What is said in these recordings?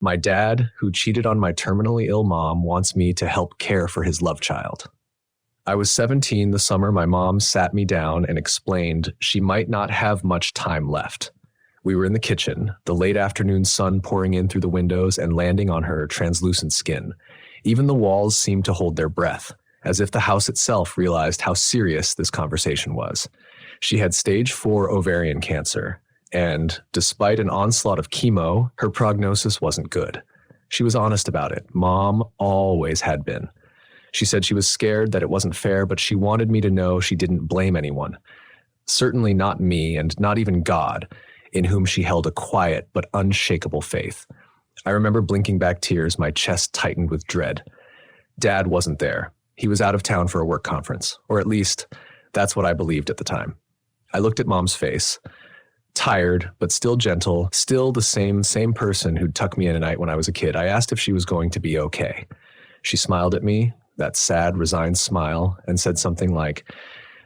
My dad, who cheated on my terminally ill mom, wants me to help care for his love child. I was 17 the summer my mom sat me down and explained she might not have much time left. We were in the kitchen, the late afternoon sun pouring in through the windows and landing on her translucent skin. Even the walls seemed to hold their breath, as if the house itself realized how serious this conversation was. She had stage 4 ovarian cancer, and despite an onslaught of chemo, her prognosis wasn't good. She was honest about it. Mom always had been. She said she was scared that it wasn't fair, but she wanted me to know she didn't blame anyone. Certainly not me, and not even God, in whom she held a quiet but unshakable faith. I remember blinking back tears, my chest tightened with dread. Dad wasn't there. He was out of town for a work conference, or at least that's what I believed at the time. I looked at Mom's face. Tired, but still gentle, still the same person who'd tuck me in at night when I was a kid. I asked if she was going to be okay. She smiled at me, that sad, resigned smile, and said something like,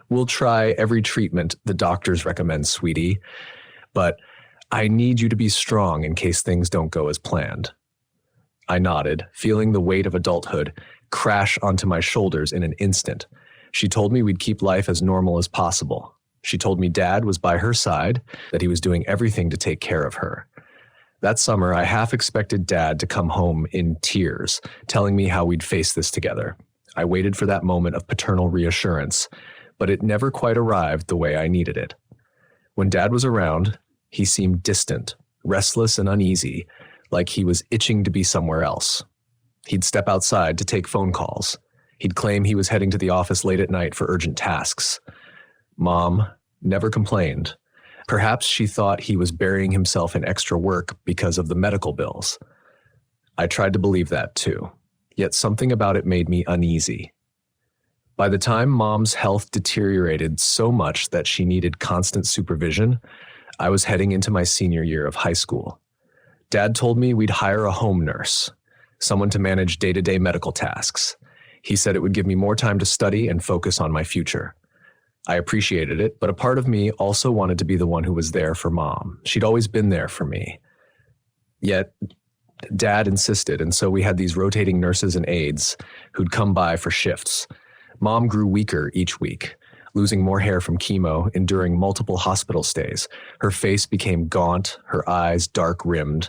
"We'll try every treatment the doctors recommend, sweetie, but I need you to be strong in case things don't go as planned." I nodded, feeling the weight of adulthood crash onto my shoulders in an instant. She told me we'd keep life as normal as possible. She told me Dad was by her side, that he was doing everything to take care of her. That summer, I half expected Dad to come home in tears, telling me how we'd face this together. I waited for that moment of paternal reassurance, but it never quite arrived the way I needed it. When Dad was around, he seemed distant, restless and uneasy, like he was itching to be somewhere else. He'd step outside to take phone calls. He'd claim he was heading to the office late at night for urgent tasks. Mom never complained. Perhaps she thought he was burying himself in extra work because of the medical bills. I tried to believe that too, yet something about it made me uneasy. By the time Mom's health deteriorated so much that she needed constant supervision, I was heading into my senior year of high school. Dad told me we'd hire a home nurse, someone to manage day-to-day medical tasks. He said it would give me more time to study and focus on my future. I appreciated it, but a part of me also wanted to be the one who was there for Mom. She'd always been there for me. Yet, Dad insisted, and so we had these rotating nurses and aides who'd come by for shifts. Mom grew weaker each week, losing more hair from chemo, enduring multiple hospital stays. Her face became gaunt, her eyes dark-rimmed,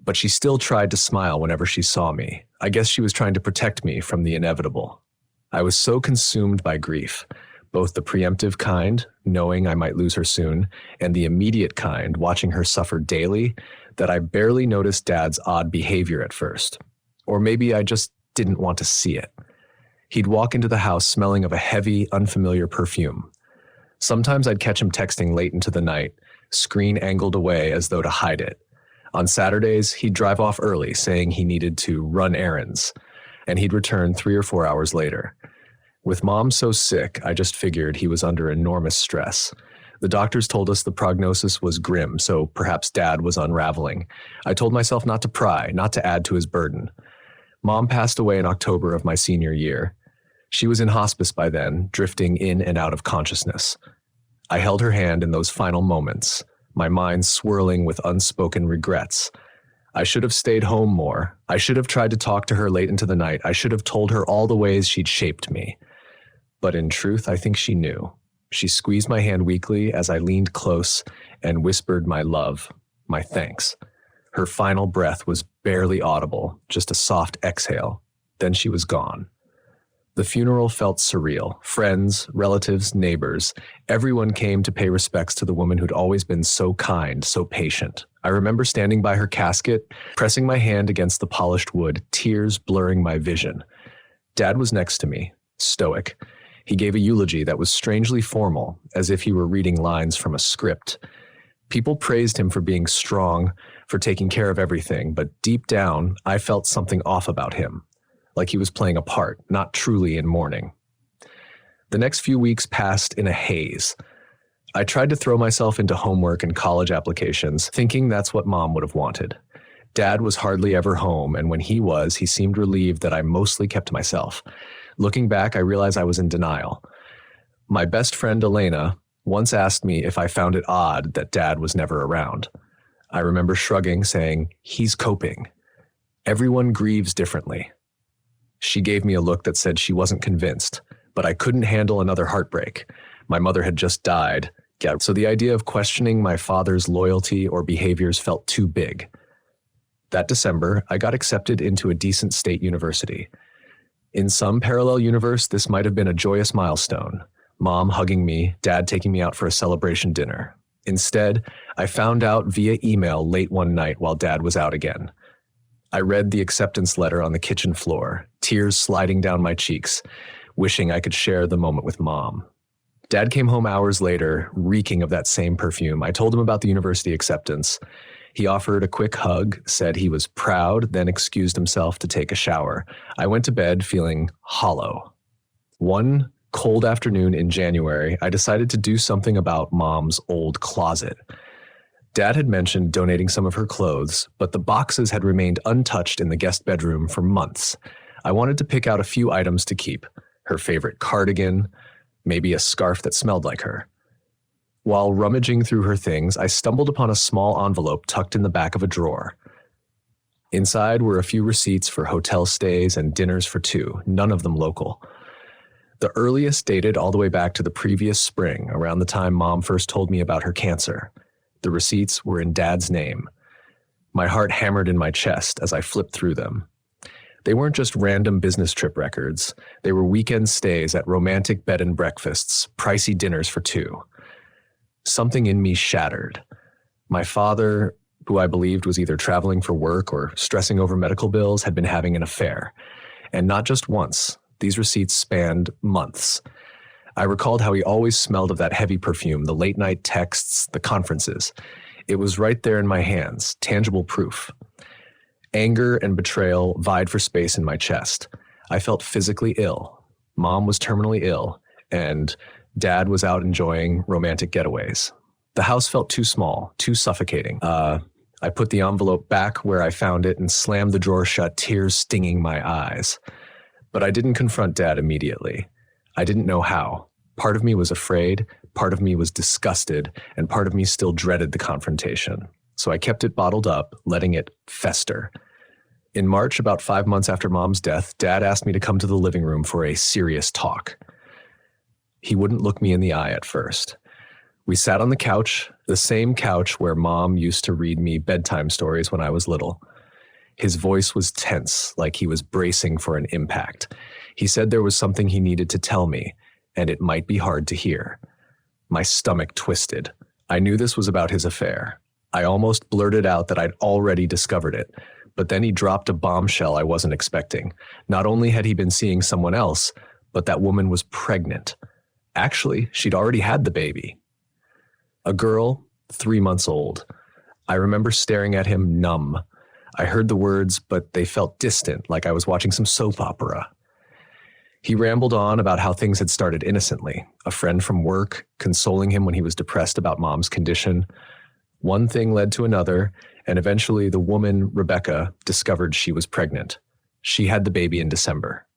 but she still tried to smile whenever she saw me. I guess she was trying to protect me from the inevitable. I was so consumed by grief, both the preemptive kind, knowing I might lose her soon, and the immediate kind, watching her suffer daily, that I barely noticed Dad's odd behavior at first. Or maybe I just didn't want to see it. He'd walk into the house smelling of a heavy, unfamiliar perfume. Sometimes I'd catch him texting late into the night, screen angled away as though to hide it. On Saturdays, he'd drive off early, saying he needed to run errands, and he'd return 3 or 4 hours later. With Mom so sick, I just figured he was under enormous stress. The doctors told us the prognosis was grim, so perhaps Dad was unraveling. I told myself not to pry, not to add to his burden. Mom passed away in October of my senior year. She was in hospice by then, drifting in and out of consciousness. I held her hand in those final moments, my mind swirling with unspoken regrets. I should have stayed home more. I should have tried to talk to her late into the night. I should have told her all the ways she'd shaped me. But in truth, I think she knew. She squeezed my hand weakly as I leaned close and whispered my love, my thanks. Her final breath was barely audible, just a soft exhale. Then she was gone. The funeral felt surreal. Friends, relatives, neighbors, everyone came to pay respects to the woman who'd always been so kind, so patient. I remember standing by her casket, pressing my hand against the polished wood, tears blurring my vision. Dad was next to me, stoic. He gave a eulogy that was strangely formal, as if he were reading lines from a script. People praised him for being strong, for taking care of everything, but deep down, I felt something off about him, like he was playing a part, not truly in mourning. The next few weeks passed in a haze. I tried to throw myself into homework and college applications, thinking that's what Mom would have wanted. Dad was hardly ever home, and when he was, he seemed relieved that I mostly kept to myself. Looking back, I realized I was in denial. My best friend Elena once asked me if I found it odd that Dad was never around. I remember shrugging, saying, "He's coping. Everyone grieves differently." She gave me a look that said she wasn't convinced, but I couldn't handle another heartbreak. My mother had just died, so the idea of questioning my father's loyalty or behaviors felt too big. That December, I got accepted into a decent state university. In some parallel universe, this might have been a joyous milestone. Mom hugging me, Dad taking me out for a celebration dinner. Instead, I found out via email late one night while Dad was out again. I read the acceptance letter on the kitchen floor, tears sliding down my cheeks, wishing I could share the moment with Mom. Dad came home hours later, reeking of that same perfume. I told him about the university acceptance. He offered a quick hug, said he was proud, then excused himself to take a shower. I went to bed feeling hollow. One cold afternoon in January, I decided to do something about Mom's old closet. Dad had mentioned donating some of her clothes, but the boxes had remained untouched in the guest bedroom for months. I wanted to pick out a few items to keep: her favorite cardigan, maybe a scarf that smelled like her. While rummaging through her things, I stumbled upon a small envelope tucked in the back of a drawer. Inside were a few receipts for hotel stays and dinners for two, none of them local. The earliest dated all the way back to the previous spring, around the time Mom first told me about her cancer. The receipts were in Dad's name. My heart hammered in my chest as I flipped through them. They weren't just random business trip records. They were weekend stays at romantic bed and breakfasts, pricey dinners for two. Something in me shattered. My father, who I believed was either traveling for work or stressing over medical bills, had been having an affair. And not just once. These receipts spanned months. I recalled how he always smelled of that heavy perfume, the late-night texts, the conferences. It was right there in my hands, tangible proof. Anger and betrayal vied for space in my chest. I felt physically ill. Mom was terminally ill, and Dad was out enjoying romantic getaways. The house felt too small, too suffocating. I put the envelope back where I found it and slammed the drawer shut, tears stinging my eyes. But I didn't confront Dad immediately. I didn't know how. Part of me was afraid, part of me was disgusted, and part of me still dreaded the confrontation. So I kept it bottled up, letting it fester. In March, about 5 months after Mom's death, Dad asked me to come to the living room for a serious talk. He wouldn't look me in the eye at first. We sat on the couch, the same couch where Mom used to read me bedtime stories when I was little. His voice was tense, like he was bracing for an impact. He said there was something he needed to tell me, and it might be hard to hear. My stomach twisted. I knew this was about his affair. I almost blurted out that I'd already discovered it, but then he dropped a bombshell I wasn't expecting. Not only had he been seeing someone else, but that woman was pregnant. Actually, she'd already had the baby. A girl, 3 months old. I remember staring at him numb. I heard the words, but they felt distant, like I was watching some soap opera. He rambled on about how things had started innocently, a friend from work, consoling him when he was depressed about Mom's condition. One thing led to another, and eventually the woman, Rebecca, discovered she was pregnant. She had the baby in December.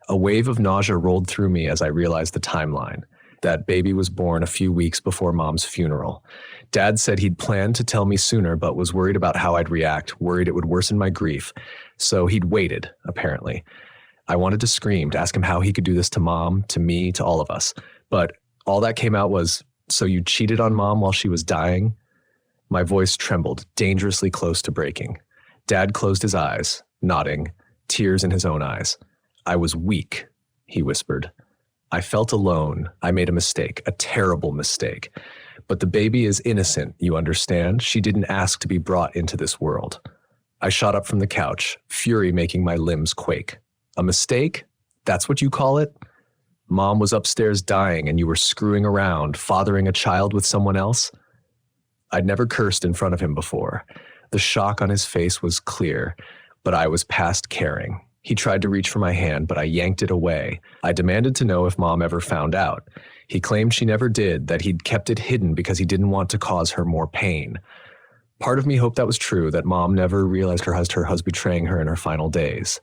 A wave of nausea rolled through me as I realized the timeline. That baby was born a few weeks before Mom's funeral. Dad said he'd planned to tell me sooner, but was worried about how I'd react, worried it would worsen my grief. So he'd waited, apparently. I wanted to scream, to ask him how he could do this to Mom, to me, to all of us. But all that came out was, "So you cheated on Mom while she was dying?" My voice trembled, dangerously close to breaking. Dad closed his eyes, nodding, tears in his own eyes. "I was weak," he whispered. "I felt alone. I made a mistake, a terrible mistake. But the baby is innocent, you understand? She didn't ask to be brought into this world." I shot up from the couch, fury making my limbs quake. "A mistake? That's what you call it? Mom was upstairs dying and you were screwing around, fathering a child with someone else?" I'd never cursed in front of him before. The shock on his face was clear, but I was past caring. He tried to reach for my hand, but I yanked it away. I demanded to know if Mom ever found out. He claimed she never did, that he'd kept it hidden because he didn't want to cause her more pain. Part of me hoped that was true, that Mom never realized her husband was betraying her in her final days.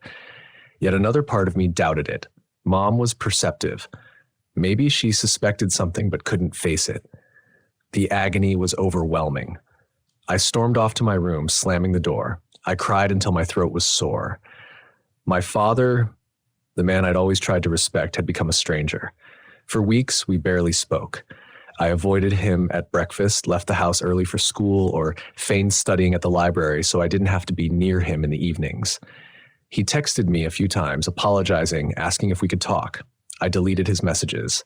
Yet another part of me doubted it. Mom was perceptive. Maybe she suspected something but couldn't face it. The agony was overwhelming. I stormed off to my room, slamming the door. I cried until my throat was sore. My father, the man I'd always tried to respect, had become a stranger. For weeks, we barely spoke. I avoided him at breakfast, left the house early for school, or feigned studying at the library so I didn't have to be near him in the evenings. He texted me a few times, apologizing, asking if we could talk. I deleted his messages.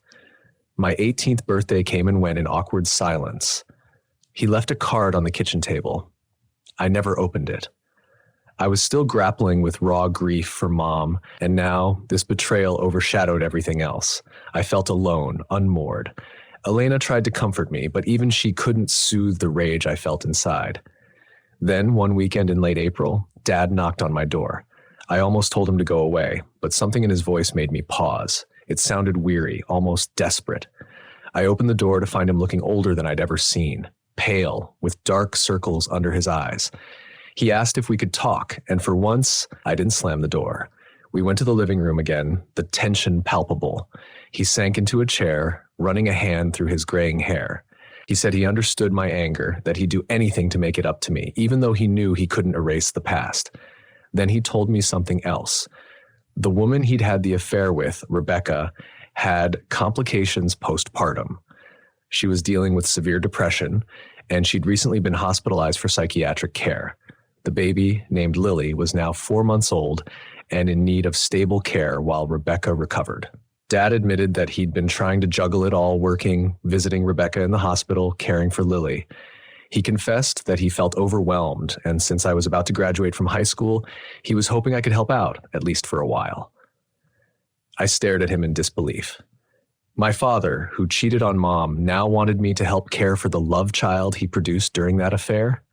My 18th birthday came and went in awkward silence. He left a card on the kitchen table. I never opened it. I was still grappling with raw grief for Mom, and now this betrayal overshadowed everything else. I felt alone, unmoored. Elena tried to comfort me, but even she couldn't soothe the rage I felt inside. Then, one weekend in late April, Dad knocked on my door. I almost told him to go away, but something in his voice made me pause. It sounded weary, almost desperate. I opened the door to find him looking older than I'd ever seen, pale, with dark circles under his eyes. He asked if we could talk, and for once, I didn't slam the door. We went to the living room again, the tension palpable. He sank into a chair, running a hand through his graying hair. He said he understood my anger, that he'd do anything to make it up to me, even though he knew he couldn't erase the past. Then he told me something else. The woman he'd had the affair with, Rebecca, had complications postpartum. She was dealing with severe depression, and she'd recently been hospitalized for psychiatric care. The baby, named Lily, was now 4 months old and in need of stable care while Rebecca recovered. Dad admitted that he'd been trying to juggle it all, working, visiting Rebecca in the hospital, caring for Lily. He confessed that he felt overwhelmed, and since I was about to graduate from high school, he was hoping I could help out, at least for a while. I stared at him in disbelief. My father, who cheated on Mom, now wanted me to help care for the love child he produced during that affair?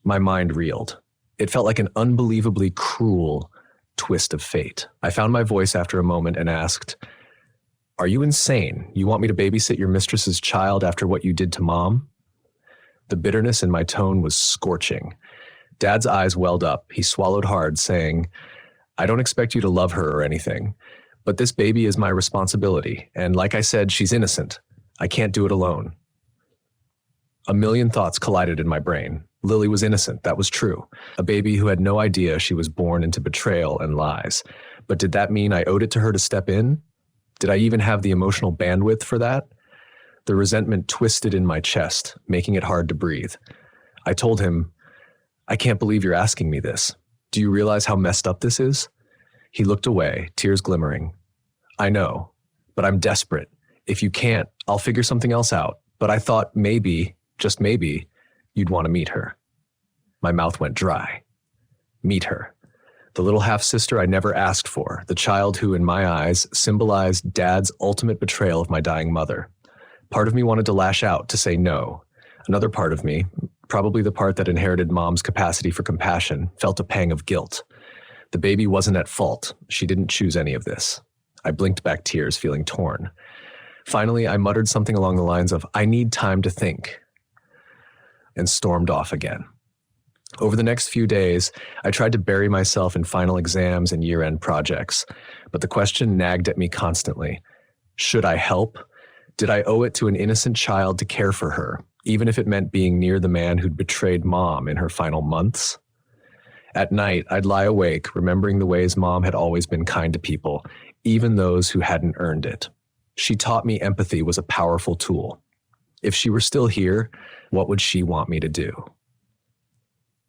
My mind reeled. It felt like an unbelievably cruel twist of fate. I found my voice after a moment and asked, "Are you insane? You want me to babysit your mistress's child after what you did to Mom?" The bitterness in my tone was scorching. Dad's eyes welled up. He swallowed hard, saying, "I don't expect you to love her or anything, but this baby is my responsibility, and like I said, she's innocent. I can't do it alone." A million thoughts collided in my brain. Lily was innocent, that was true. A baby who had no idea she was born into betrayal and lies. But did that mean I owed it to her to step in? Did I even have the emotional bandwidth for that? The resentment twisted in my chest, making it hard to breathe. I told him, "I can't believe you're asking me this. Do you realize how messed up this is?" He looked away, tears glimmering. "I know, but I'm desperate. If you can't, I'll figure something else out. But I thought maybe, just maybe, you'd want to meet her." My mouth went dry. Meet her. The little half-sister I never asked for, the child who, in my eyes, symbolized Dad's ultimate betrayal of my dying mother. Part of me wanted to lash out, to say no. Another part of me, probably the part that inherited Mom's capacity for compassion, felt a pang of guilt. The baby wasn't at fault. She didn't choose any of this. I blinked back tears, feeling torn. Finally, I muttered something along the lines of, "I need time to think," and stormed off again. Over the next few days, I tried to bury myself in final exams and year-end projects, but the question nagged at me constantly. Should I help? Did I owe it to an innocent child to care for her, even if it meant being near the man who'd betrayed Mom in her final months? At night, I'd lie awake, remembering the ways Mom had always been kind to people, even those who hadn't earned it. She taught me empathy was a powerful tool. If she were still here, what would she want me to do?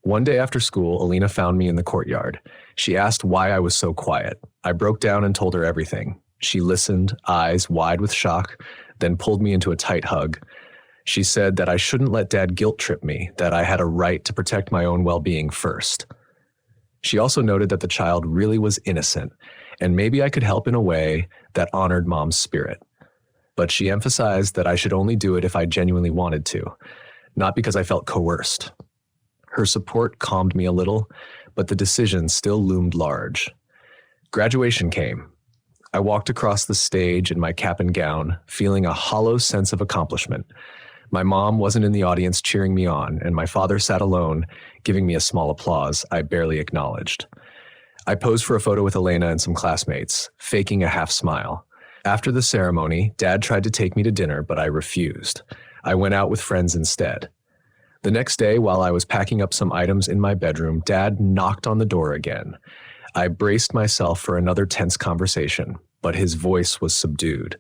One day after school, Alina found me in the courtyard. She asked why I was so quiet. I broke down and told her everything. She listened, eyes wide with shock, then pulled me into a tight hug. She said that I shouldn't let Dad guilt trip me, that I had a right to protect my own well-being first. She also noted that the child really was innocent, and maybe I could help in a way that honored Mom's spirit. But she emphasized that I should only do it if I genuinely wanted to, not because I felt coerced. Her support calmed me a little, but the decision still loomed large. Graduation came. I walked across the stage in my cap and gown, feeling a hollow sense of accomplishment. My mom wasn't in the audience cheering me on, and my father sat alone, giving me a small applause I barely acknowledged. I posed for a photo with Elena and some classmates, faking a half smile. After the ceremony, Dad tried to take me to dinner, but I refused. I went out with friends instead. The next day, while I was packing up some items in my bedroom, Dad knocked on the door again. I braced myself for another tense conversation, but his voice was subdued.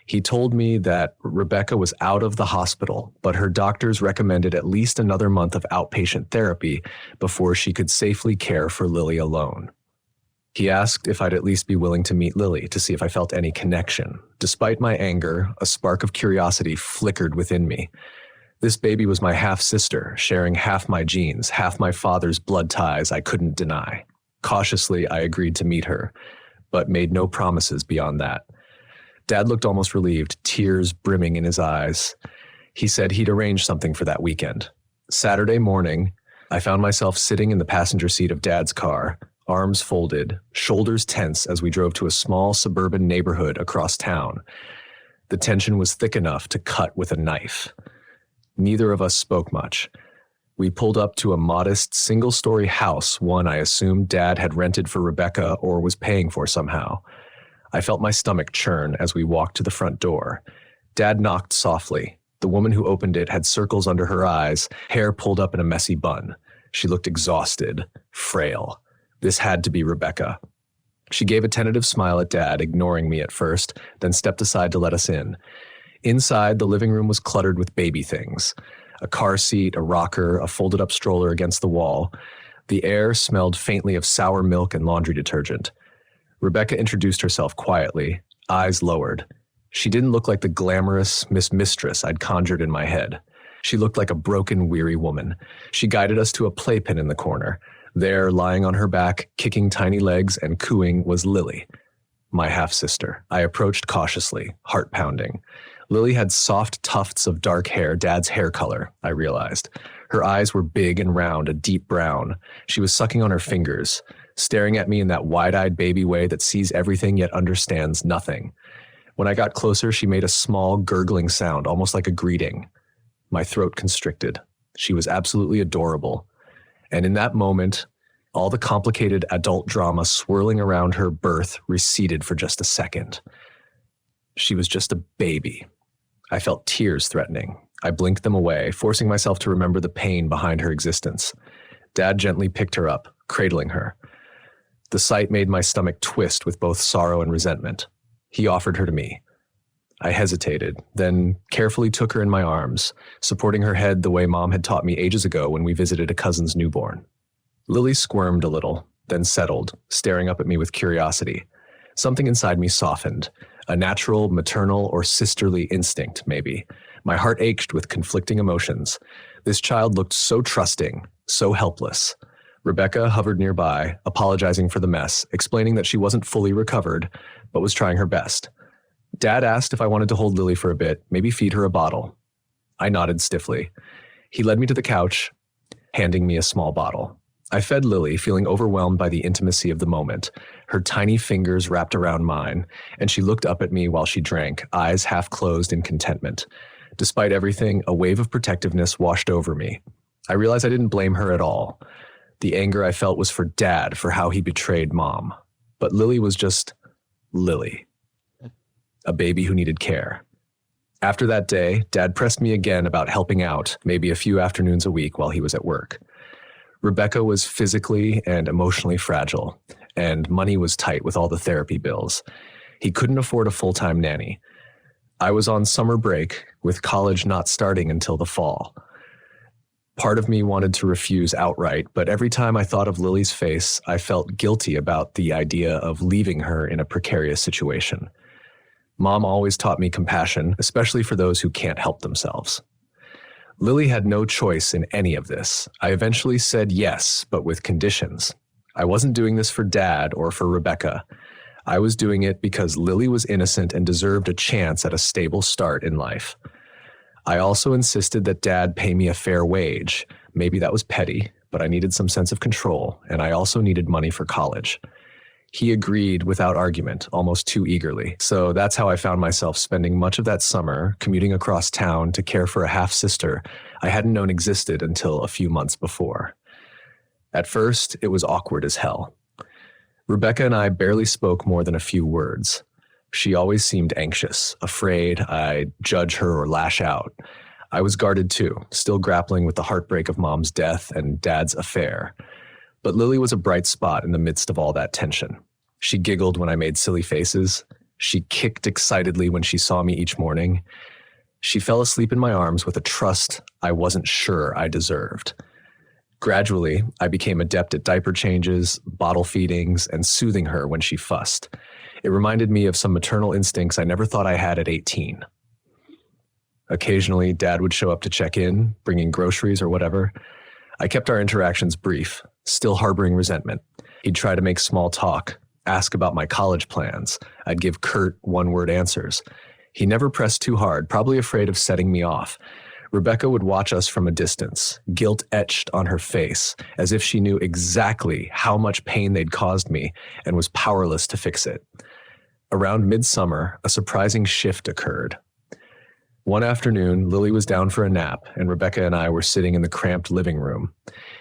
He told me that Rebecca was out of the hospital, but her doctors recommended at least another month of outpatient therapy before she could safely care for Lily alone. He asked if I'd at least be willing to meet Lily to see if I felt any connection. Despite my anger, a spark of curiosity flickered within me. This baby was my half-sister, sharing half my genes, half my father's blood ties I couldn't deny. Cautiously, I agreed to meet her, but made no promises beyond that. Dad looked almost relieved, tears brimming in his eyes. He said he'd arrange something for that weekend. Saturday morning, I found myself sitting in the passenger seat of Dad's car, arms folded, shoulders tense as we drove to a small suburban neighborhood across town. The tension was thick enough to cut with a knife. Neither of us spoke much. We pulled up to a modest single-story house, one I assumed Dad had rented for Rebecca or was paying for somehow. I felt my stomach churn as we walked to the front door. Dad knocked softly. The woman who opened it had circles under her eyes, hair pulled up in a messy bun. She looked exhausted, frail. This had to be Rebecca. She gave a tentative smile at Dad, ignoring me at first, then stepped aside to let us in. Inside, the living room was cluttered with baby things. A car seat, a rocker, a folded-up stroller against the wall. The air smelled faintly of sour milk and laundry detergent. Rebecca introduced herself quietly, eyes lowered. She didn't look like the glamorous Miss Mistress I'd conjured in my head. She looked like a broken, weary woman. She guided us to a playpen in the corner. There, lying on her back, kicking tiny legs and cooing, was Lily, my half-sister. I approached cautiously, heart pounding. Lily had soft tufts of dark hair, Dad's hair color, I realized. Her eyes were big and round, a deep brown. She was sucking on her fingers, staring at me in that wide-eyed baby way that sees everything yet understands nothing. When I got closer, she made a small, gurgling sound, almost like a greeting. My throat constricted. She was absolutely adorable. And in that moment, all the complicated adult drama swirling around her birth receded for just a second. She was just a baby. I felt tears threatening. I blinked them away, forcing myself to remember the pain behind her existence. Dad gently picked her up, cradling her. The sight made my stomach twist with both sorrow and resentment. He offered her to me. I hesitated, then carefully took her in my arms, supporting her head the way Mom had taught me ages ago when we visited a cousin's newborn. Lily squirmed a little, then settled, staring up at me with curiosity. Something inside me softened, a natural, maternal, or sisterly instinct, maybe. My heart ached with conflicting emotions. This child looked so trusting, so helpless. Rebecca hovered nearby, apologizing for the mess, explaining that she wasn't fully recovered, but was trying her best. Dad asked if I wanted to hold Lily for a bit, maybe feed her a bottle. I nodded stiffly. He led me to the couch, handing me a small bottle. I fed Lily, feeling overwhelmed by the intimacy of the moment. Her tiny fingers wrapped around mine, and she looked up at me while she drank, eyes half closed in contentment. Despite everything, a wave of protectiveness washed over me. I realized I didn't blame her at all. The anger I felt was for Dad, for how he betrayed Mom. But Lily was just Lily. A baby who needed care. After that day, Dad pressed me again about helping out, maybe a few afternoons a week while he was at work. Rebecca was physically and emotionally fragile, and money was tight with all the therapy bills. He couldn't afford a full-time nanny. I was on summer break, with college not starting until the fall. Part of me wanted to refuse outright, but every time I thought of Lily's face, I felt guilty about the idea of leaving her in a precarious situation. Mom always taught me compassion, especially for those who can't help themselves. Lily had no choice in any of this. I eventually said yes, but with conditions. I wasn't doing this for Dad or for Rebecca. I was doing it because Lily was innocent and deserved a chance at a stable start in life. I also insisted that Dad pay me a fair wage. Maybe that was petty, but I needed some sense of control, and I also needed money for college. He agreed without argument, almost too eagerly. So that's how I found myself spending much of that summer commuting across town to care for a half-sister I hadn't known existed until a few months before. At first, it was awkward as hell. Rebecca and I barely spoke more than a few words. She always seemed anxious, afraid I'd judge her or lash out. I was guarded too, still grappling with the heartbreak of Mom's death and Dad's affair. But Lily was a bright spot in the midst of all that tension. She giggled when I made silly faces. She kicked excitedly when she saw me each morning. She fell asleep in my arms with a trust I wasn't sure I deserved. Gradually, I became adept at diaper changes, bottle feedings, and soothing her when she fussed. It reminded me of some maternal instincts I never thought I had at 18. Occasionally, Dad would show up to check in, bringing groceries or whatever. I kept our interactions brief, still harboring resentment. He'd try to make small talk, ask about my college plans. I'd give curt, one-word answers. He never pressed too hard, probably afraid of setting me off. Rebecca would watch us from a distance, guilt etched on her face, as if she knew exactly how much pain they'd caused me and was powerless to fix it. Around midsummer, a surprising shift occurred. One afternoon, Lily was down for a nap, and Rebecca and I were sitting in the cramped living room.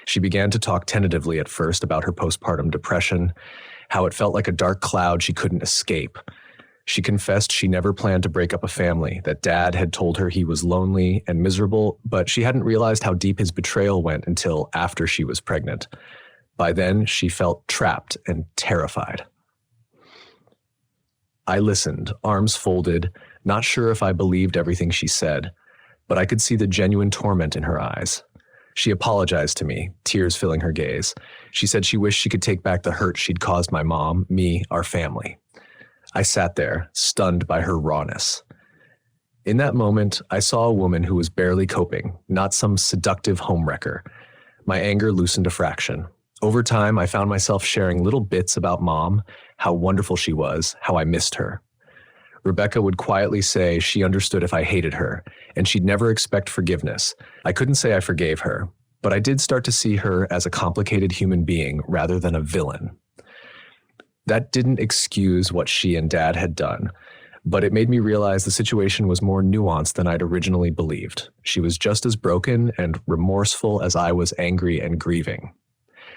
She began to talk tentatively at first about her postpartum depression, how it felt like a dark cloud she couldn't escape. She confessed she never planned to break up a family, that Dad had told her he was lonely and miserable, but she hadn't realized how deep his betrayal went until after she was pregnant. By then, she felt trapped and terrified. I listened, arms folded, not sure if I believed everything she said, but I could see the genuine torment in her eyes. She apologized to me, tears filling her gaze. She said she wished she could take back the hurt she'd caused my mom, me, our family. I sat there, stunned by her rawness. In that moment, I saw a woman who was barely coping, not some seductive homewrecker. My anger loosened a fraction. Over time, I found myself sharing little bits about Mom, how wonderful she was, how I missed her. Rebecca would quietly say she understood if I hated her, and she'd never expect forgiveness. I couldn't say I forgave her, but I did start to see her as a complicated human being rather than a villain. That didn't excuse what she and Dad had done, but it made me realize the situation was more nuanced than I'd originally believed. She was just as broken and remorseful as I was angry and grieving.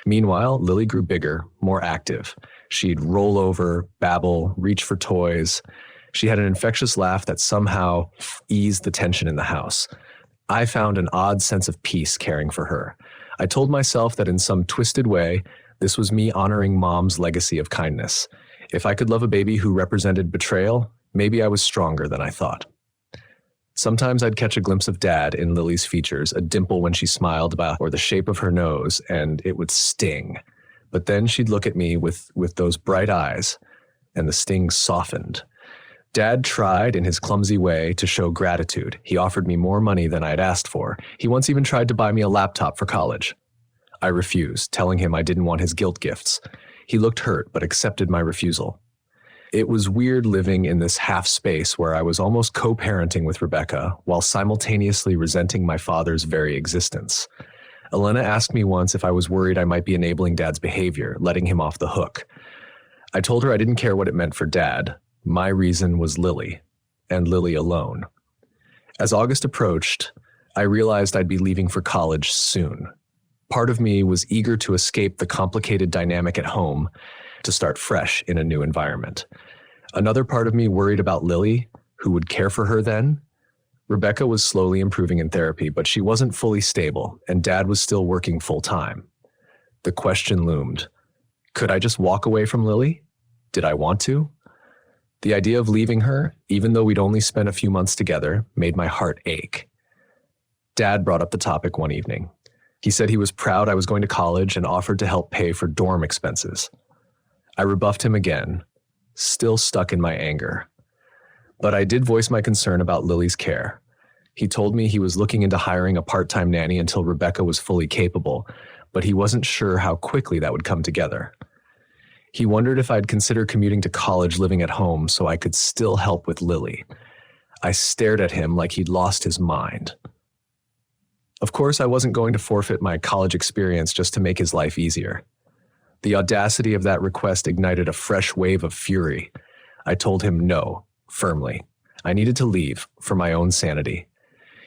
Meanwhile, Lily grew bigger, more active. She'd roll over, babble, reach for toys. She had an infectious laugh that somehow eased the tension in the house. I found an odd sense of peace caring for her. I told myself that in some twisted way, this was me honoring Mom's legacy of kindness. If I could love a baby who represented betrayal, maybe I was stronger than I thought. Sometimes I'd catch a glimpse of Dad in Lily's features, a dimple when she smiled or the shape of her nose, and it would sting. But then she'd look at me with those bright eyes, and the sting softened. Dad tried, in his clumsy way, to show gratitude. He offered me more money than I'd asked for. He once even tried to buy me a laptop for college. I refused, telling him I didn't want his guilt gifts. He looked hurt, but accepted my refusal. It was weird living in this half space where I was almost co-parenting with Rebecca while simultaneously resenting my father's very existence. Elena asked me once if I was worried I might be enabling Dad's behavior, letting him off the hook. I told her I didn't care what it meant for Dad. My reason was Lily, and Lily alone. As August approached, I realized I'd be leaving for college soon. Part of me was eager to escape the complicated dynamic at home, to start fresh in a new environment. Another part of me worried about Lily, who would care for her then. Rebecca was slowly improving in therapy, but she wasn't fully stable, and Dad was still working full-time. The question loomed. Could I just walk away from Lily? Did I want to? The idea of leaving her, even though we'd only spent a few months together, made my heart ache. Dad brought up the topic one evening. He said he was proud I was going to college and offered to help pay for dorm expenses. I rebuffed him again, still stuck in my anger. But I did voice my concern about Lily's care. He told me he was looking into hiring a part-time nanny until Rebecca was fully capable, but he wasn't sure how quickly that would come together. He wondered if I'd consider commuting to college living at home so I could still help with Lily. I stared at him like he'd lost his mind. Of course, I wasn't going to forfeit my college experience just to make his life easier. The audacity of that request ignited a fresh wave of fury. I told him no, firmly. I needed to leave, for my own sanity.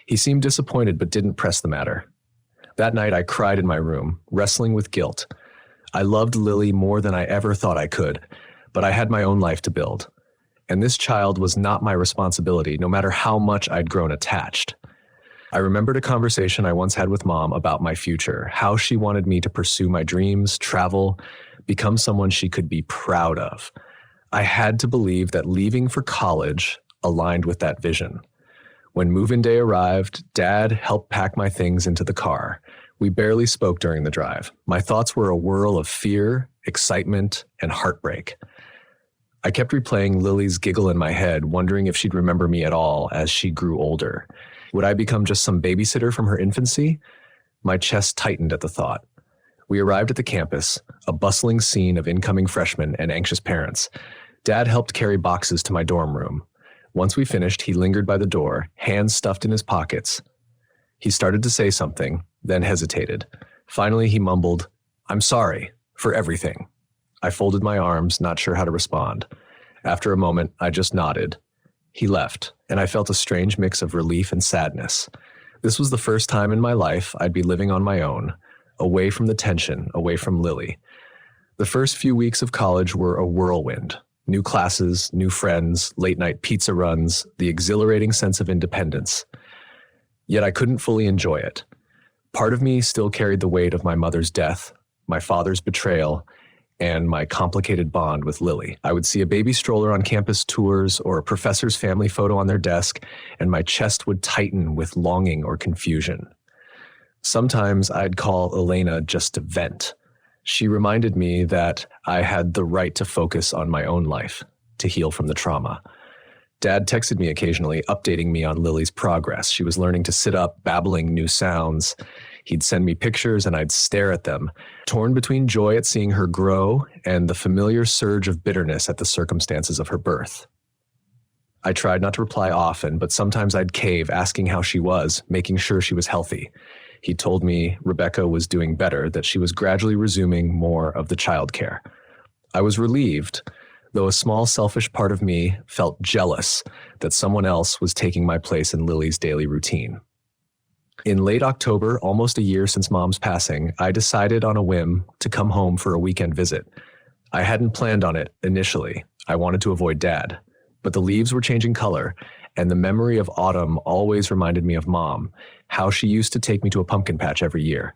He seemed disappointed but didn't press the matter. That night I cried in my room, wrestling with guilt. I loved Lily more than I ever thought I could, but I had my own life to build. And this child was not my responsibility, no matter how much I'd grown attached. I remembered a conversation I once had with Mom about my future, how she wanted me to pursue my dreams, travel, become someone she could be proud of. I had to believe that leaving for college aligned with that vision. When move-in day arrived, Dad helped pack my things into the car. We barely spoke during the drive. My thoughts were a whirl of fear, excitement, and heartbreak. I kept replaying Lily's giggle in my head, wondering if she'd remember me at all as she grew older. Would I become just some babysitter from her infancy? My chest tightened at the thought. We arrived at the campus, a bustling scene of incoming freshmen and anxious parents. Dad helped carry boxes to my dorm room. Once we finished, he lingered by the door, hands stuffed in his pockets. He started to say something, then hesitated. Finally, he mumbled, "I'm sorry for everything." I folded my arms, not sure how to respond. After a moment, I just nodded. He left, and I felt a strange mix of relief and sadness. This was the first time in my life I'd be living on my own, away from the tension, away from Lily. The first few weeks of college were a whirlwind. New classes, new friends, late-night pizza runs, the exhilarating sense of independence. Yet I couldn't fully enjoy it. Part of me still carried the weight of my mother's death, my father's betrayal, and my complicated bond with Lily. I would see a baby stroller on campus tours or a professor's family photo on their desk, and my chest would tighten with longing or confusion. Sometimes I'd call Elena just to vent. She reminded me that I had the right to focus on my own life, to heal from the trauma. Dad texted me occasionally, updating me on Lily's progress. She was learning to sit up, babbling new sounds. He'd send me pictures and I'd stare at them, torn between joy at seeing her grow and the familiar surge of bitterness at the circumstances of her birth. I tried not to reply often, but sometimes I'd cave, asking how she was, making sure she was healthy. He told me Rebecca was doing better, that she was gradually resuming more of the childcare. I was relieved, though a small selfish part of me felt jealous that someone else was taking my place in Lily's daily routine. In late October, almost a year since Mom's passing, I decided on a whim to come home for a weekend visit. I hadn't planned on it initially. I wanted to avoid Dad. But the leaves were changing color, and the memory of autumn always reminded me of Mom, how she used to take me to a pumpkin patch every year.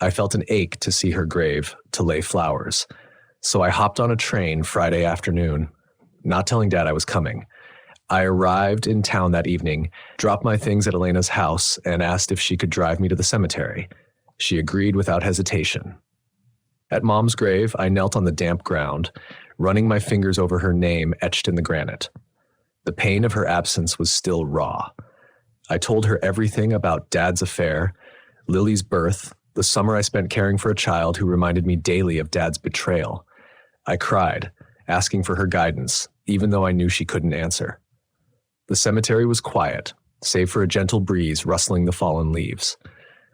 I felt an ache to see her grave, to lay flowers. So I hopped on a train Friday afternoon, not telling Dad I was coming. I arrived in town that evening, dropped my things at Elena's house, and asked if she could drive me to the cemetery. She agreed without hesitation. At Mom's grave, I knelt on the damp ground, running my fingers over her name etched in the granite. The pain of her absence was still raw. I told her everything about Dad's affair, Lily's birth, the summer I spent caring for a child who reminded me daily of Dad's betrayal. I cried, asking for her guidance, even though I knew she couldn't answer. The cemetery was quiet, save for a gentle breeze rustling the fallen leaves.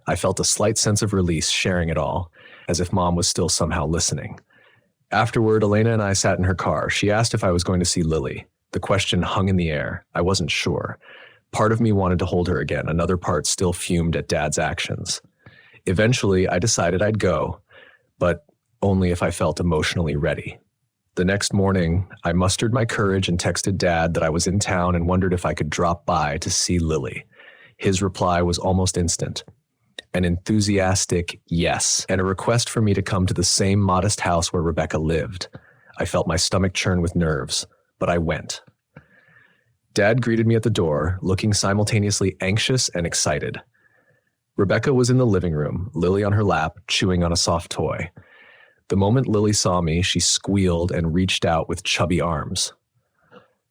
I felt a slight sense of release sharing it all, as if Mom was still somehow listening. Afterward, Elena and I sat in her car. She asked if I was going to see Lily. The question hung in the air. I wasn't sure. Part of me wanted to hold her again. Another part still fumed at Dad's actions. Eventually, I decided I'd go, but only if I felt emotionally ready. The next morning, I mustered my courage and texted Dad that I was in town and wondered if I could drop by to see Lily. His reply was almost instant. An enthusiastic yes, and a request for me to come to the same modest house where Rebecca lived. I felt my stomach churn with nerves, but I went. Dad greeted me at the door, looking simultaneously anxious and excited. Rebecca was in the living room, Lily on her lap, chewing on a soft toy. The moment Lily saw me, she squealed and reached out with chubby arms.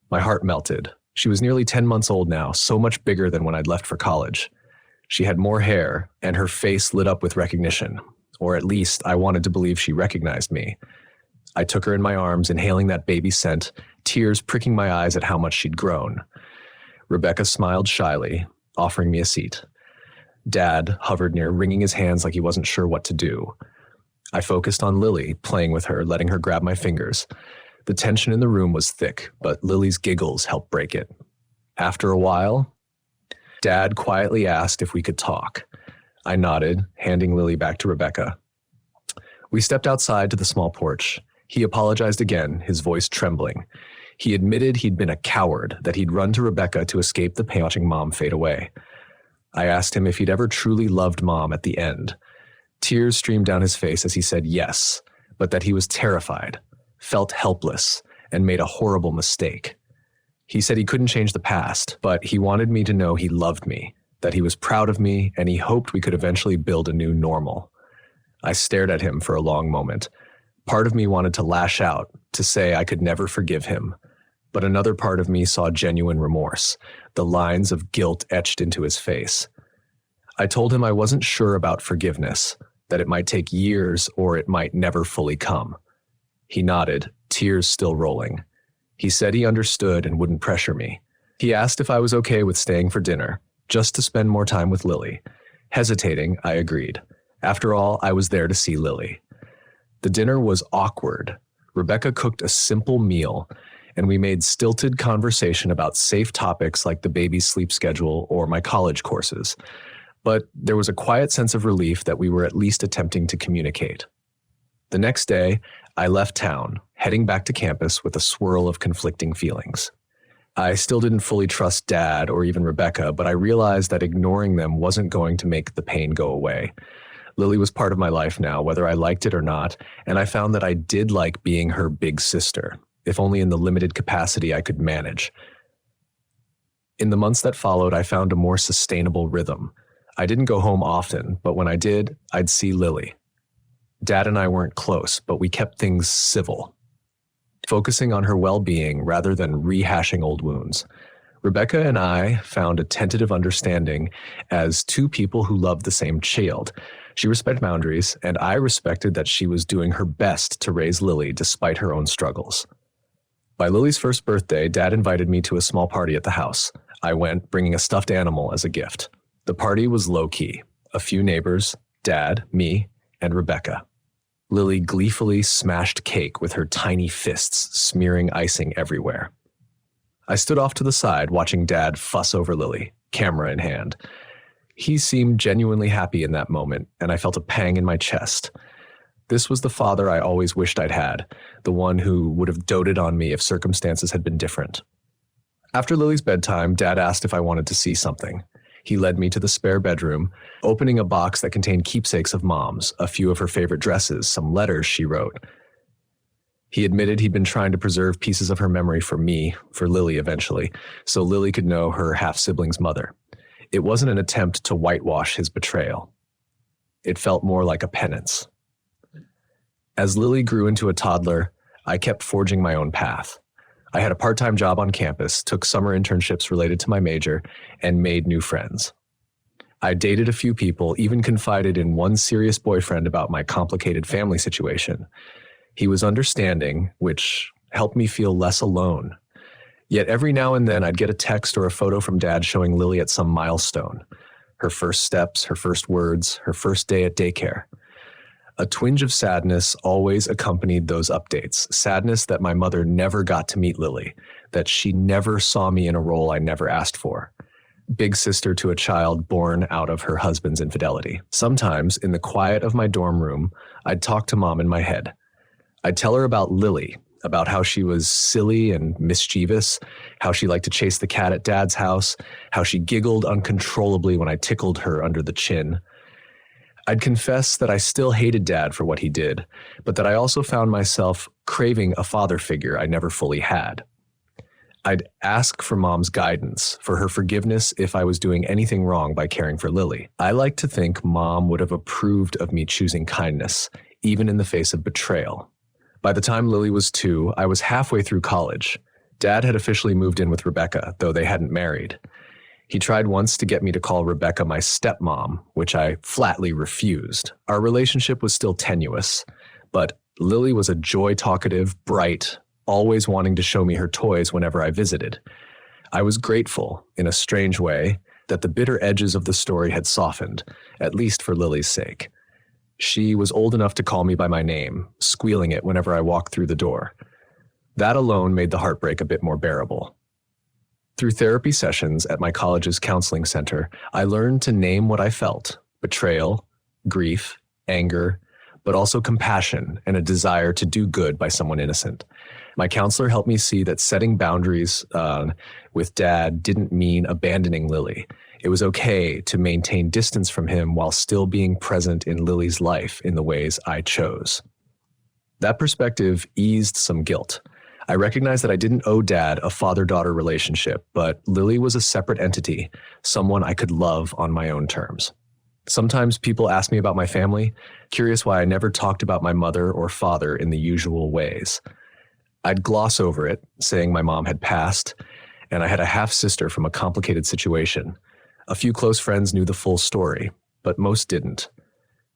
My heart melted. She was nearly 10 months old now, so much bigger than when I'd left for college. She had more hair, and her face lit up with recognition, or at least I wanted to believe she recognized me. I took her in my arms, inhaling that baby scent, tears pricking my eyes at how much she'd grown. Rebecca smiled shyly, offering me a seat. Dad hovered near, wringing his hands like he wasn't sure what to do. I focused on Lily, playing with her, letting her grab my fingers. The tension in the room was thick, but Lily's giggles helped break it. After a while, Dad quietly asked if we could talk. I nodded, handing Lily back to Rebecca. We stepped outside to the small porch. He apologized again, his voice trembling. He admitted he'd been a coward, that he'd run to Rebecca to escape the watching Mom fade away. I asked him if he'd ever truly loved Mom at the end. Tears streamed down his face as he said yes, but that he was terrified, felt helpless, and made a horrible mistake. He said he couldn't change the past, but he wanted me to know he loved me, that he was proud of me, and he hoped we could eventually build a new normal. I stared at him for a long moment. Part of me wanted to lash out, to say I could never forgive him, but another part of me saw genuine remorse, the lines of guilt etched into his face. I told him I wasn't sure about forgiveness, that it might take years or it might never fully come. He nodded, tears still rolling. He said he understood and wouldn't pressure me. He asked if I was okay with staying for dinner, just to spend more time with Lily. Hesitating, I agreed. After all, I was there to see Lily. The dinner was awkward. Rebecca cooked a simple meal, and we made stilted conversation about safe topics like the baby's sleep schedule or my college courses. But there was a quiet sense of relief that we were at least attempting to communicate. The next day, I left town, heading back to campus with a swirl of conflicting feelings. I still didn't fully trust Dad or even Rebecca, but I realized that ignoring them wasn't going to make the pain go away. Lily was part of my life now, whether I liked it or not, and I found that I did like being her big sister, if only in the limited capacity I could manage. In the months that followed, I found a more sustainable rhythm. I didn't go home often, but when I did, I'd see Lily. Dad and I weren't close, but we kept things civil, focusing on her well-being rather than rehashing old wounds. Rebecca and I found a tentative understanding as two people who loved the same child. She respected boundaries, and I respected that she was doing her best to raise Lily despite her own struggles. By Lily's first birthday, Dad invited me to a small party at the house. I went, bringing a stuffed animal as a gift. The party was low-key. A few neighbors, Dad, me, and Rebecca. Lily gleefully smashed cake with her tiny fists, smearing icing everywhere. I stood off to the side, watching Dad fuss over Lily, camera in hand. He seemed genuinely happy in that moment, and I felt a pang in my chest. This was the father I always wished I'd had, the one who would have doted on me if circumstances had been different. After Lily's bedtime, Dad asked if I wanted to see something. He led me to the spare bedroom, opening a box that contained keepsakes of Mom's, a few of her favorite dresses, some letters she wrote. He admitted he'd been trying to preserve pieces of her memory for me, for Lily eventually, so Lily could know her half-sibling's mother. It wasn't an attempt to whitewash his betrayal. It felt more like a penance. As Lily grew into a toddler, I kept forging my own path. I had a part-time job on campus, took summer internships related to my major, and made new friends. I dated a few people, even confided in one serious boyfriend about my complicated family situation. He was understanding, which helped me feel less alone. Yet every now and then I'd get a text or a photo from Dad showing Lily at some milestone. Her first steps, her first words, her first day at daycare. A twinge of sadness always accompanied those updates, sadness that my mother never got to meet Lily, that she never saw me in a role I never asked for. Big sister to a child born out of her husband's infidelity. Sometimes, in the quiet of my dorm room, I'd talk to Mom in my head. I'd tell her about Lily, about how she was silly and mischievous, how she liked to chase the cat at Dad's house, how she giggled uncontrollably when I tickled her under the chin. I'd confess that I still hated Dad for what he did, but that I also found myself craving a father figure I never fully had. I'd ask for Mom's guidance, for her forgiveness if I was doing anything wrong by caring for Lily. I like to think Mom would have approved of me choosing kindness, even in the face of betrayal. By the time Lily was 2, I was halfway through college. Dad had officially moved in with Rebecca, though they hadn't married. He tried once to get me to call Rebecca my stepmom, which I flatly refused. Our relationship was still tenuous, but Lily was a joy-talkative, bright, always wanting to show me her toys whenever I visited. I was grateful, in a strange way, that the bitter edges of the story had softened, at least for Lily's sake. She was old enough to call me by my name, squealing it whenever I walked through the door. That alone made the heartbreak a bit more bearable. Through therapy sessions at my college's counseling center, I learned to name what I felt: betrayal, grief, anger, but also compassion and a desire to do good by someone innocent. My counselor helped me see that setting boundaries with Dad didn't mean abandoning Lily. It was okay to maintain distance from him while still being present in Lily's life in the ways I chose. That perspective eased some guilt. I recognized that I didn't owe Dad a father-daughter relationship, but Lily was a separate entity, someone I could love on my own terms. Sometimes people ask me about my family, curious why I never talked about my mother or father in the usual ways. I'd gloss over it, saying my mom had passed, and I had a half-sister from a complicated situation. A few close friends knew the full story, but most didn't.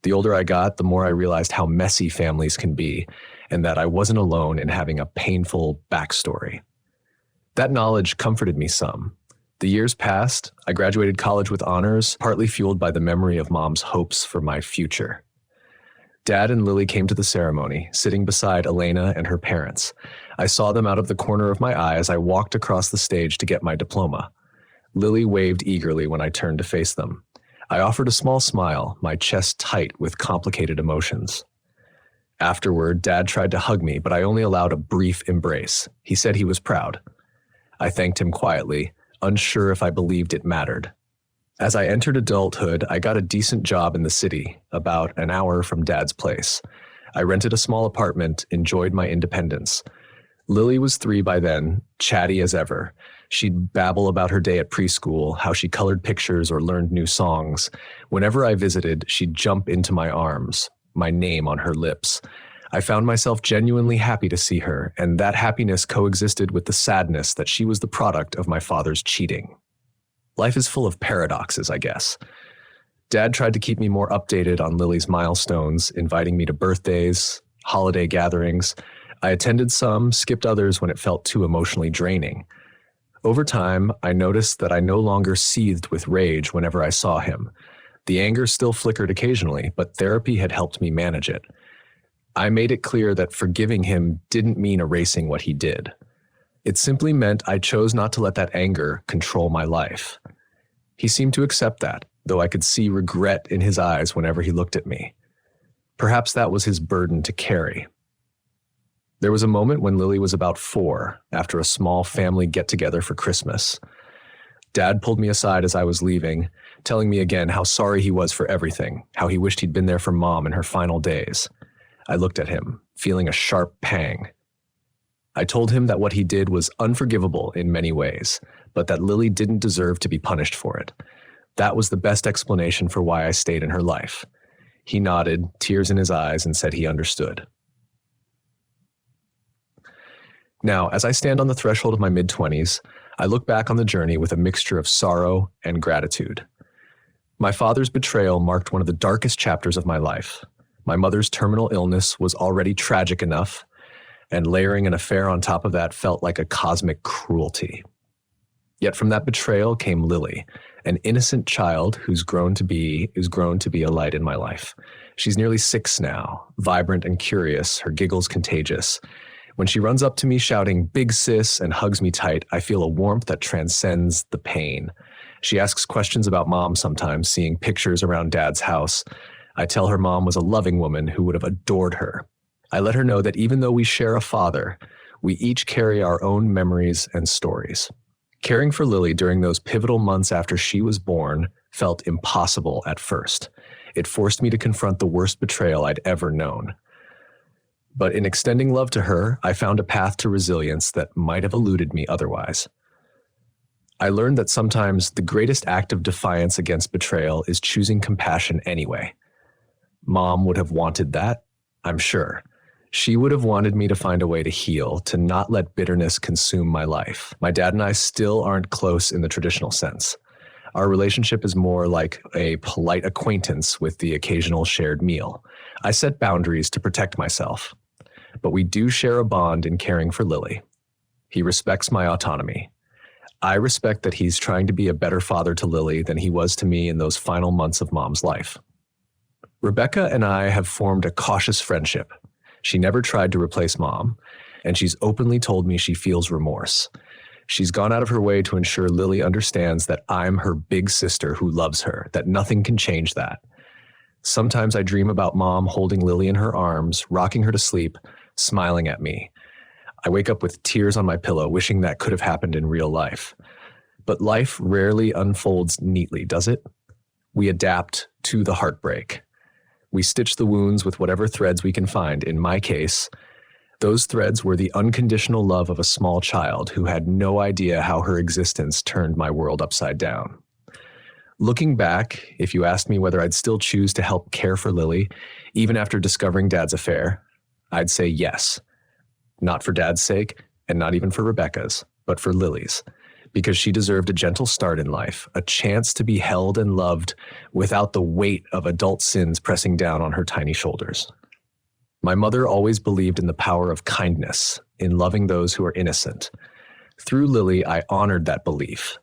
The older I got, the more I realized how messy families can be, and that I wasn't alone in having a painful backstory. That knowledge comforted me some. The years passed. I graduated college with honors, partly fueled by the memory of Mom's hopes for my future. Dad and Lily came to the ceremony, sitting beside Elena and her parents. I saw them out of the corner of my eye as I walked across the stage to get my diploma. Lily waved eagerly when I turned to face them. I offered a small smile, my chest tight with complicated emotions. Afterward, Dad tried to hug me, but I only allowed a brief embrace. He said he was proud. I thanked him quietly, unsure if I believed it mattered. As I entered adulthood, I got a decent job in the city, about an hour from Dad's place. I rented a small apartment, enjoyed my independence. Lily was 3 by then, chatty as ever. She'd babble about her day at preschool, how she colored pictures or learned new songs. Whenever I visited, she'd jump into my arms, my name on her lips. I found myself genuinely happy to see her, and that happiness coexisted with the sadness that she was the product of my father's cheating. Life is full of paradoxes, I guess. Dad tried to keep me more updated on Lily's milestones, inviting me to birthdays, holiday gatherings. I attended some, skipped others when it felt too emotionally draining. Over time, I noticed that I no longer seethed with rage whenever I saw him. The anger still flickered occasionally, but therapy had helped me manage it. I made it clear that forgiving him didn't mean erasing what he did. It simply meant I chose not to let that anger control my life. He seemed to accept that, though I could see regret in his eyes whenever he looked at me. Perhaps that was his burden to carry. There was a moment when Lily was about 4, after a small family get-together for Christmas. Dad pulled me aside as I was leaving, telling me again how sorry he was for everything, how he wished he'd been there for Mom in her final days. I looked at him, feeling a sharp pang. I told him that what he did was unforgivable in many ways, but that Lily didn't deserve to be punished for it. That was the best explanation for why I stayed in her life. He nodded, tears in his eyes, and said he understood. Now, as I stand on the threshold of my mid-20s, I look back on the journey with a mixture of sorrow and gratitude. My father's betrayal marked one of the darkest chapters of my life. My mother's terminal illness was already tragic enough, and layering an affair on top of that felt like a cosmic cruelty. Yet from that betrayal came Lily, an innocent child who's grown to be a light in my life. She's nearly 6 now, vibrant and curious, her giggles contagious. When she runs up to me shouting, "Big sis," and hugs me tight, I feel a warmth that transcends the pain. She asks questions about Mom sometimes, seeing pictures around Dad's house. I tell her Mom was a loving woman who would have adored her. I let her know that even though we share a father, we each carry our own memories and stories. Caring for Lily during those pivotal months after she was born felt impossible at first. It forced me to confront the worst betrayal I'd ever known. But in extending love to her, I found a path to resilience that might have eluded me otherwise. I learned that sometimes the greatest act of defiance against betrayal is choosing compassion anyway. Mom would have wanted that, I'm sure. She would have wanted me to find a way to heal, to not let bitterness consume my life. My dad and I still aren't close in the traditional sense. Our relationship is more like a polite acquaintance with the occasional shared meal. I set boundaries to protect myself. But we do share a bond in caring for Lily. He respects my autonomy. I respect that he's trying to be a better father to Lily than he was to me in those final months of Mom's life. Rebecca and I have formed a cautious friendship. She never tried to replace Mom, and she's openly told me she feels remorse. She's gone out of her way to ensure Lily understands that I'm her big sister who loves her, that nothing can change that. Sometimes I dream about Mom holding Lily in her arms, rocking her to sleep, smiling at me. I wake up with tears on my pillow, wishing that could have happened in real life. But life rarely unfolds neatly, does it? We adapt to the heartbreak. We stitch the wounds with whatever threads we can find. In my case, those threads were the unconditional love of a small child who had no idea how her existence turned my world upside down. Looking back, if you asked me whether I'd still choose to help care for Lily, even after discovering Dad's affair, I'd say yes. Not for Dad's sake, and not even for Rebecca's, but for Lily's, because she deserved a gentle start in life, a chance to be held and loved without the weight of adult sins pressing down on her tiny shoulders. My mother always believed in the power of kindness, in loving those who are innocent. Through Lily, I honored that belief,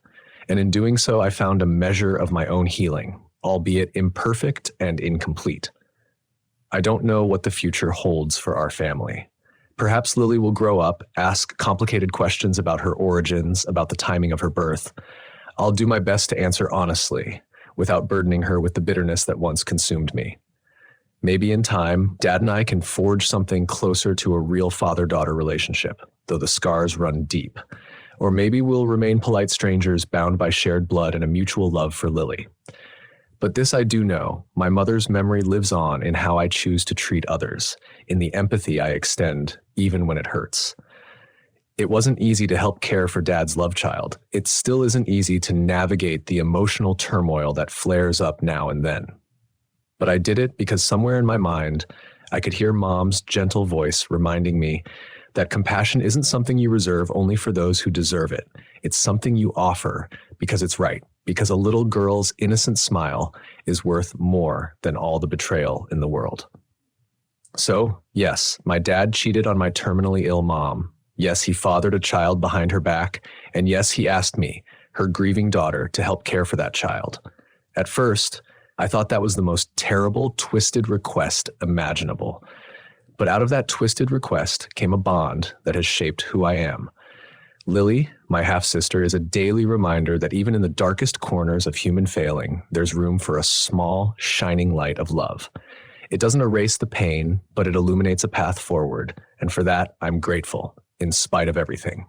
and in doing so, I found a measure of my own healing, albeit imperfect and incomplete. I don't know what the future holds for our family. Perhaps Lily will grow up, ask complicated questions about her origins, about the timing of her birth. I'll do my best to answer honestly, without burdening her with the bitterness that once consumed me. Maybe in time, Dad and I can forge something closer to a real father-daughter relationship, though the scars run deep. Or maybe we'll remain polite strangers bound by shared blood and a mutual love for Lily. But this I do know, my mother's memory lives on in how I choose to treat others, in the empathy I extend, even when it hurts. It wasn't easy to help care for Dad's love child. It still isn't easy to navigate the emotional turmoil that flares up now and then. But I did it because somewhere in my mind, I could hear Mom's gentle voice reminding me that compassion isn't something you reserve only for those who deserve it. It's something you offer because it's right, because a little girl's innocent smile is worth more than all the betrayal in the world. So, yes, my dad cheated on my terminally ill mom. Yes, he fathered a child behind her back. And yes, he asked me, her grieving daughter, to help care for that child. At first, I thought that was the most terrible, twisted request imaginable. But out of that twisted request came a bond that has shaped who I am. Lily, my half-sister, is a daily reminder that even in the darkest corners of human failing, there's room for a small, shining light of love. It doesn't erase the pain, but it illuminates a path forward, and for that, I'm grateful, in spite of everything.